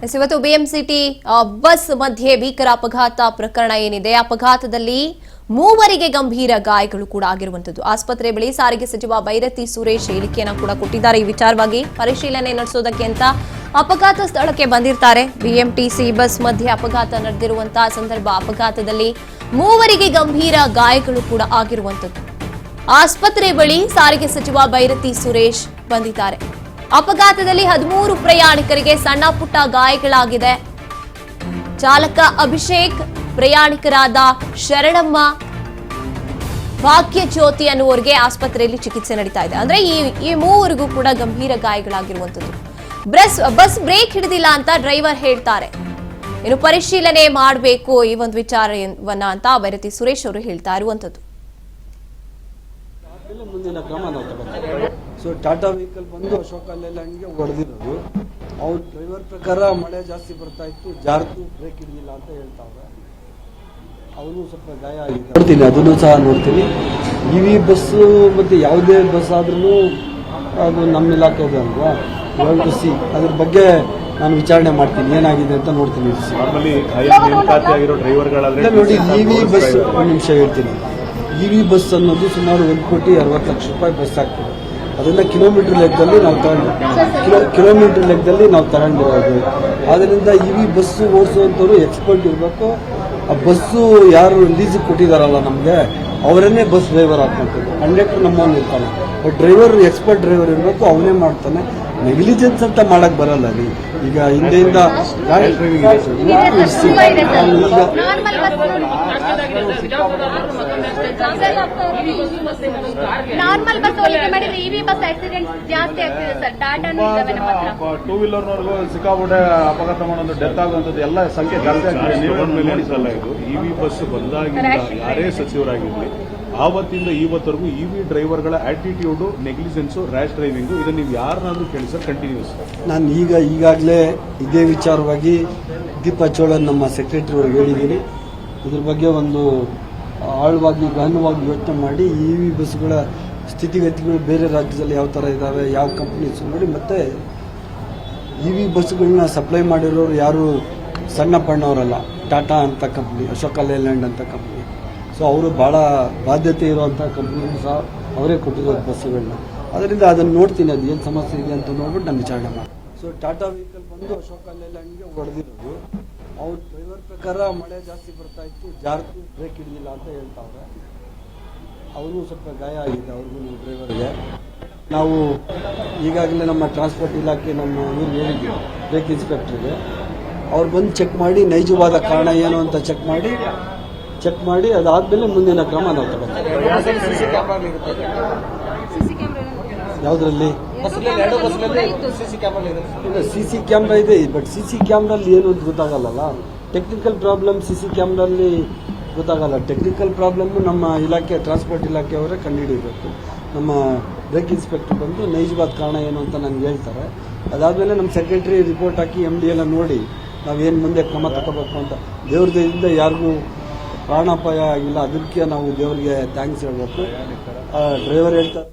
ಇವತ್ತು ಬಿಎಂಸಿಟಿ ಬಸ್ ಮಧ್ಯೆ ಭೀಕರ ಅಪಘಾತ ಪ್ರಕರಣ ಏನಿದೆ. ಅಪಘಾತದಲ್ಲಿ ಮೂವರಿಗೆ ಗಂಭೀರ ಗಾಯಗಳು ಕೂಡ ಆಗಿರುವಂತದ್ದು. ಆಸ್ಪತ್ರೆ ಬಳಿ ಸಾರಿಗೆ ಸಚಿವ ಬೈರತಿ ಸುರೇಶ್ ಹೇಳಿಕೆಯನ್ನು ಕೂಡ ಕೊಟ್ಟಿದ್ದಾರೆ. ಈ ವಿಚಾರವಾಗಿ ಪರಿಶೀಲನೆ ನಡೆಸೋದಕ್ಕೆ ಅಂತ ಅಪಘಾತ ಸ್ಥಳಕ್ಕೆ ಬಂದಿರ್ತಾರೆ. ಬಿಎಂಟಿಸಿ ಬಸ್ ಮಧ್ಯೆ ಅಪಘಾತ ನಡೆದಿರುವಂತಹ ಸಂದರ್ಭ. ಅಪಘಾತದಲ್ಲಿ ಮೂವರಿಗೆ ಗಂಭೀರ ಗಾಯಗಳು ಕೂಡ ಆಗಿರುವಂತದ್ದು. ಆಸ್ಪತ್ರೆ ಬಳಿ ಸಾರಿಗೆ ಸಚಿವ ಬೈರತಿ ಸುರೇಶ್ ಬಂದಿದ್ದಾರೆ. ಅಪಘಾತದಲ್ಲಿ 13 ಪ್ರಯಾಣಿಕರಿಗೆ ಸಣ್ಣ ಪುಟ್ಟ ಗಾಯಗಳಾಗಿದೆ. ಚಾಲಕ ಅಭಿಷೇಕ್, ಪ್ರಯಾಣಿಕರಾದ ಶರಣಮ್ಮ, ಭಾಗ್ಯಜ್ಯೋತಿ ಅನ್ನುವರಿಗೆ ಆಸ್ಪತ್ರೆಯಲ್ಲಿ ಚಿಕಿತ್ಸೆ ನಡೀತಾ ಇದೆ. ಅಂದ್ರೆ ಈ ಮೂವರಿಗೂ ಕೂಡ ಗಂಭೀರ ಗಾಯಗಳಾಗಿರುವಂತದ್ದು. ಬಸ್ ಬ್ರೇಕ್ ಹಿಡಿದಿಲ್ಲ ಅಂತ ಡ್ರೈವರ್ ಹೇಳ್ತಾರೆ. ಇನ್ನು ಪರಿಶೀಲನೆ ಮಾಡಬೇಕು ಈ ಒಂದು ವಿಚಾರವನ್ನ ಅಂತ ಬೈರತಿ ಸುರೇಶ್ ಅವರು ಹೇಳ್ತಾ ಇರುವಂತದ್ದು. ಮುಂದಿನ ಕ್ರಮ ನಾವು ತಗೋತೀವಿ. ಸೊ ಟಾಟಾ ವೆಹಿಕಲ್ ಬಂದು ಅಶೋಕ ಲೇಲ್ಯಾಂಡ್ಗೆ ಹೊಡೆದಿರೋದು. ಅವ್ರ ಡ್ರೈವರ್ ಪ್ರಕಾರ ಮಳೆ ಜಾಸ್ತಿ ಬರ್ತಾ ಇತ್ತು, ಜಾರ್ತು ಬ್ರೇಕ್ ಹಿಡಿದಿಲ್ಲ ಅಂತ ಹೇಳ್ತಾವ್ರೆ. ಅವನು ಸ್ವಲ್ಪ ಗಾಯ ಆಗಿದೆ. ನೋಡ್ತೀನಿ, ಅದನ್ನು ಸಹ ನೋಡ್ತೀನಿ. ಇವಿ ಬಸ್ಸು ಮತ್ತು ಯಾವುದೇ ಬಸ್ ಆದ್ರೂ ಅದು ನಮ್ಮ ಇಲಾಖೆದು ಅಲ್ವಾ, ಸಿ ಅದ್ರ ಬಗ್ಗೆ ನಾನು ವಿಚಾರಣೆ ಮಾಡ್ತೀನಿ, ಏನಾಗಿದೆ ಅಂತ ನೋಡ್ತೀನಿ. ನೋಡಿ, ಇವಿ ಬಸ್ ಒಂದು ನಿಮಿಷ ಹೇಳ್ತೀನಿ. ಇವಿ ಬಸ್ ಅನ್ನೋದು ಸುಮಾರು 1,60,00,000 ಬಸ್ ಆಗ್ತದೆ. ಅದನ್ನ ಕಿಲೋಮೀಟರ್ ಲೆಕ್ಕದಲ್ಲಿ ನಾವು ತಗೊಂಡಿರೋದು. ಆದ್ದರಿಂದ ಇವಿ ಬಸ್ಸು ಓಡಿಸುವಂಥವ್ರು ಎಕ್ಸ್ಪರ್ಟ್ ಇರಬೇಕು. ಆ ಬಸ್ಸು ಯಾರು ಲೀಸ್ ಕೊಟ್ಟಿದಾರಲ್ಲ ನಮಗೆ, ಅವರನ್ನೇ ಬಸ್ ಡ್ರೈವರ್ ಹಾಕ್ಬೇಕು. ಕಂಡಕ್ಟರ್ ನಮ್ಮವನು ಇರ್ತಾನೆ, ಡ್ರೈವರ್ ಎಕ್ಸ್ಪರ್ಟ್ ಡ್ರೈವರ್ ಇರಬೇಕು, ಅವನೇ ಮಾಡ್ತಾನೆ. ನೆಗ್ಲಿಜೆನ್ಸ್ ಅಂತ ಮಾಡಕ್ ಬರಲ್ಲ ರೀ. ಈಗ ಹಿಂದೆಯಿಂದ ನಾರ್ಮಲ್ ಬಸ್ ಮಾಡಿದ್ರೆ ಇವಿ ಬಸ್ ಆಕ್ಸಿಡೆಂಟ್ ಜಾಸ್ತಿ ಆಗ್ತಿದೆ ಸರ್. ಟೂ ವೀಲರ್ನವರೆಗೂ ಸಿಕ್ಕಾಪಟ್ಟೆ ಅಪಘಾತ ಮಾಡೋದು, ಡೆತ್ ಆಗುವಂಥದ್ದು ಎಲ್ಲ ಸಂಖ್ಯೆ ಜಾಸ್ತಿ ಆಗ್ತದೆ. ಇದು ಇವಿ ಬಸ್ ಬಂದಾಗಿಂದ ಯಾರೇ ಸಚಿವರಾಗಿರಲಿ ಆವತ್ತಿಂದ ಇವತ್ತರೆಗೂ ಇವಿ ಡ್ರೈವರ್ಗಳ ಆಟಿಟ್ಯೂಡು, ನೆಗ್ಲಿಜೆನ್ಸು, ರ್ಯಾಶ್ ಡ್ರೈವಿಂಗು, ಇದನ್ನು ನೀವು ಯಾರನ್ನಾದ್ರೂ ಕೇಳಿ ಸರ್, ಕಂಟಿನ್ಯೂಸ್. ನಾನು ಈಗಾಗಲೇ ಇದೇ ವಿಚಾರವಾಗಿ ದೀಪಾ ಚೋಳನ್ ನಮ್ಮ ಸೆಕ್ರೆಟರಿ ಅವ್ರಿಗೆ ಹೇಳಿದ್ದೀನಿ. ಇದ್ರ ಬಗ್ಗೆ ಒಂದು ಆಳವಾಗಿ ಗಹನವಾಗಿ ಯೋಚನೆ ಮಾಡಿ ಇವಿ ಬಸ್ಗಳ ಸ್ಥಿತಿಗತಿಗಳು ಬೇರೆ ರಾಜ್ಯದಲ್ಲಿ ಯಾವ ಥರ ಇದ್ದಾವೆ, ಯಾವ ಕಂಪ್ನೀಸ್ ನೋಡಿ, ಮತ್ತೆ ಇವಿ ಬಸ್ಗಳನ್ನ ಸಪ್ಲೈ ಮಾಡಿರೋರು ಯಾರು ಸಣ್ಣ ಪಣ್ಣವರಲ್ಲ. ಟಾಟಾ ಅಂತ ಕಂಪ್ನಿ, ಅಶೋಕ ಲೇಲ್ಯಾಂಡ್ ಅಂತ ಕಂಪ್ನಿ. ಸೊ ಅವರು ಭಾಳ ಬಾಧ್ಯತೆ ಇರುವಂಥ ಕಂಪ್ನಿಗಳು ಸಹ ಅವರೇ ಕೊಟ್ಟಿರೋದು ಬಸ್ಸುಗಳನ್ನ. ಅದರಿಂದ ಅದನ್ನು ನೋಡ್ತೀನಿ, ಅದು ಏನು ಸಮಸ್ಯೆ ಇದೆ ಅಂತ ನೋಡ್ಬಿಟ್ಟು ನಾನು ವಿಚಾರಣೆ ಮಾಡಿ. ಸೊ ಟಾಟಾ ವೆಹಿಕಲ್ ಬಂದು ಅಶೋಕ ಲೇಲ್ಯಾಂಡ್ಗೆ ಹೊಡೆದಿರೋದು. ಅವ್ರ ಡ್ರೈವರ್ ಪ್ರಕಾರ ಮಳೆ ಜಾಸ್ತಿ ಬರ್ತಾ ಇತ್ತು, ಜಾರ್ತು ಬ್ರೇಕ್ ಹಿಡಿದಿಲ್ಲ ಅಂತ ಹೇಳ್ತಾವ್ರೆ. ಅವನು ಸ್ವಲ್ಪ ಗಾಯ ಆಗಿದೆ, ಅವ್ರಿಗೂ ಡ್ರೈವರ್ಗೆ. ನಾವು ಈಗಾಗಲೇ ನಮ್ಮ ಟ್ರಾನ್ಸ್ಪೋರ್ಟ್ ಇಲಾಖೆ ನಮ್ಮ ಇವ್ರಿಗೆ ಹೇಳಿದ್ವಿ, ಬ್ರೇಕ್ ಇನ್ಸ್ಪೆಕ್ಟರ್ಗೆ. ಅವ್ರು ಬಂದು ಚೆಕ್ ಮಾಡಿ ನೈಜವಾದ ಕಾರಣ ಏನು ಅಂತ ಚೆಕ್ ಮಾಡಿ ಅದಾದ್ಮೇಲೆ ಮುಂದಿನ ಕ್ರಮ ನಾವು ತಗೋತೀವಿ. ಯಾವುದ್ರಲ್ಲಿ ಸಿಸಿ ಕ್ಯಾಮ್ರಾ ಇದೆ, ಬಟ್ ಸಿಸಿ ಕ್ಯಾಮ್ರಲ್ಲಿ ಏನು ಅಂತ ಗೊತ್ತಾಗಲ್ಲ. ಟೆಕ್ನಿಕಲ್ ಪ್ರಾಬ್ಲಮ್ ಸಿಸಿ ಕ್ಯಾಮ್ರಲ್ಲಿ ಗೊತ್ತಾಗಲ್ಲ. ಟೆಕ್ನಿಕಲ್ ಪ್ರಾಬ್ಲಮ್ ನಮ್ಮ ಇಲಾಖೆ, ಟ್ರಾನ್ಸ್ಪೋರ್ಟ್ ಇಲಾಖೆಯವರೇ ಕಂಡುಹಿಡಿಯಬೇಕು. ನಮ್ಮ ಬ್ರೇಕ್ ಇನ್ಸ್ಪೆಕ್ಟರ್ ಬಂದು ನೈಜವಾದ ಕಾರಣ ಏನು ಅಂತ ನನಗೆ ಹೇಳ್ತಾರೆ. ಅದಾದಮೇಲೆ ನಮ್ಮ ಸೆಕ್ರೆಟರಿ ರಿಪೋರ್ಟ್ ಹಾಕಿ MD ಎಲ್ಲ ನೋಡಿ ನಾವೇನು ಮುಂದೆ ಕ್ರಮ ತಗೋಬೇಕು ಅಂತ. ದೇವ್ರ ದಯದಿಂದ ಯಾರಿಗೂ ಪ್ರಾಣಾಪಾಯ ಆಗಿಲ್ಲ, ಅದಕ್ಕೆ ನಾವು ದೇವರಿಗೆ ಥ್ಯಾಂಕ್ಸ್ ಹೇಳಬೇಕು. ಡ್ರೈವರ್ ಹೇಳ್ತಾರೆ